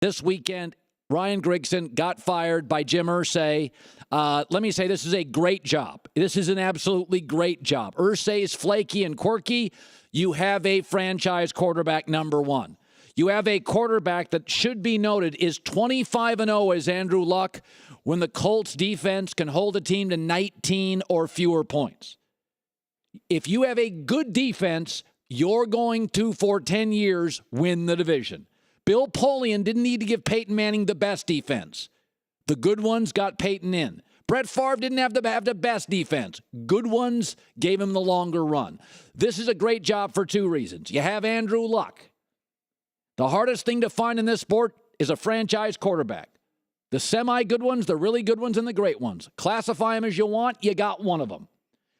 This weekend, Ryan Grigson got fired by Jim Irsay. Let me say this is a great job. This is an absolutely great job. Irsay is flaky and quirky. You have a franchise quarterback number one. You have a quarterback that should be noted is 25-0 as Andrew Luck when the Colts defense can hold a team to 19 or fewer points. If you have a good defense, you're going to, for 10 years, win the division. Bill Polian didn't need to give Peyton Manning the best defense. The good ones got Peyton in. Brett Favre didn't have the best defense. Good ones gave him the longer run. This is a great job for two reasons. You have Andrew Luck. The hardest thing to find in this sport is a franchise quarterback. The semi-good ones, the really good ones, and the great ones. Classify them as you want, you got one of them.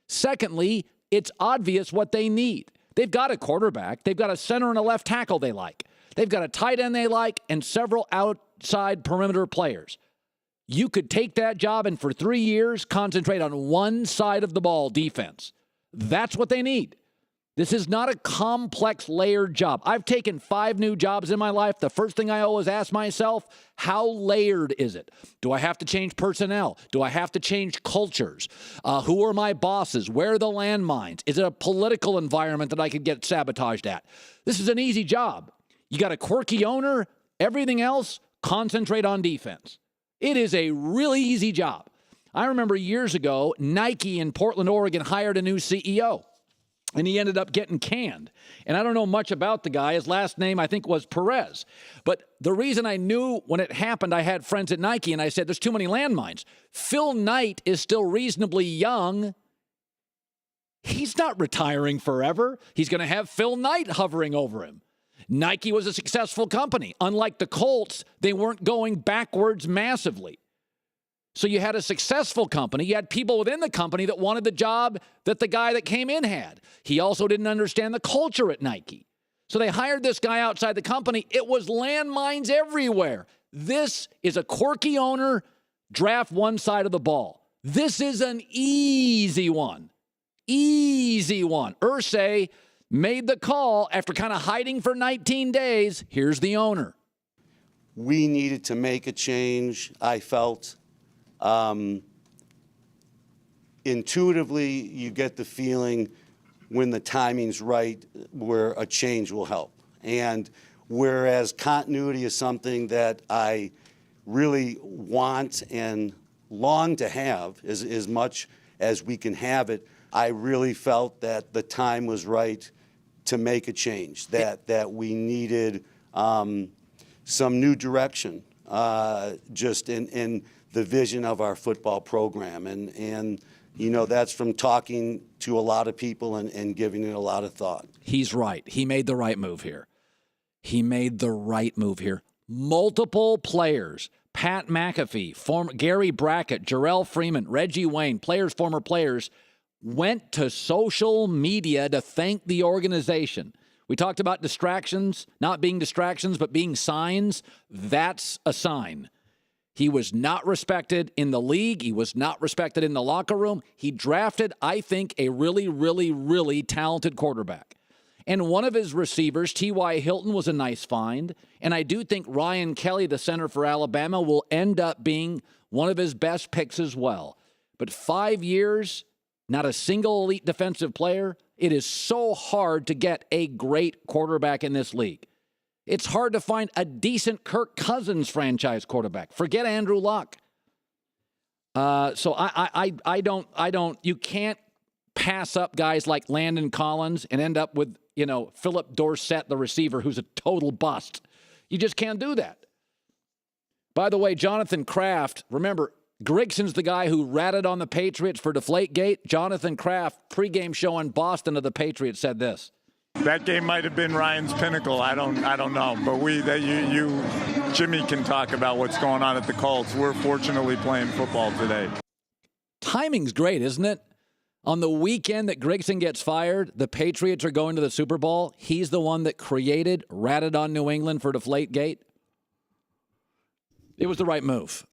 Secondly, it's obvious what they need. They've got a quarterback. They've got a center and a left tackle they like. They've got a tight end they like and several outside perimeter players. You could take that job and for 3 years concentrate on one side of the ball, defense. That's what they need. This is not a complex, layered job. I've taken 5 new jobs in my life. The first thing I always ask myself, how layered is it? Do I have to change personnel? Do I have to change cultures? Who are my bosses? Where are the landmines? Is it a political environment that I could get sabotaged at? This is an easy job. You got a quirky owner. Everything else, concentrate on defense. It is a really easy job. I remember years ago, Nike in Portland, Oregon hired a new CEO. And he ended up getting canned. And I don't know much about the guy. His last name, I think, was Perez. But the reason I knew when it happened, I had friends at Nike, and I said, there's too many landmines. Phil Knight is still reasonably young. He's not retiring forever. He's going to have Phil Knight hovering over him. Nike was a successful company. Unlike the Colts, they weren't going backwards massively. So you had a successful company. You had people within the company that wanted the job that the guy that came in had. He also didn't understand the culture at Nike. So they hired this guy outside the company. It was landmines everywhere. This is a quirky owner, draft one side of the ball. This is an easy one. Easy one. Irsay made the call after kind of hiding for 19 days. Here's the owner. We needed to make a change, I felt. Intuitively, you get the feeling when the timing's right where a change will help. And whereas continuity is something that I really want and long to have as much as we can have it, I really felt that the time was right to make a change, that we needed some new direction just in the vision of our football program. And you know, that's from talking to a lot of people and giving it a lot of thought. He's right. He made the right move here. He made the right move here. Multiple players, Pat McAfee, Gary Brackett, Jarrell Freeman, Reggie Wayne, former players, went to social media to thank the organization. We talked about distractions, not being distractions, but being signs. That's a sign. He was not respected in the league. He was not respected in the locker room. He drafted, I think, a really, really, really talented quarterback. And one of his receivers, T.Y. Hilton, was a nice find. And I do think Ryan Kelly, the center for Alabama, will end up being one of his best picks as well. But 5 years, not a single elite defensive player. It is so hard to get a great quarterback in this league. It's hard to find a decent Kirk Cousins franchise quarterback. Forget Andrew Luck. So I don't. You can't pass up guys like Landon Collins and end up with, Philip Dorsett, the receiver, who's a total bust. You just can't do that. By the way, Jonathan Kraft, remember, Grigson's the guy who ratted on the Patriots for Deflategate. Jonathan Kraft, pregame show in Boston of the Patriots, said this. That game might have been Ryan's pinnacle. I don't know. But Jimmy can talk about what's going on at the Colts. We're fortunately playing football today. Timing's great, isn't it? On the weekend that Grigson gets fired, the Patriots are going to the Super Bowl. He's the one that ratted on New England for Deflategate. It was the right move.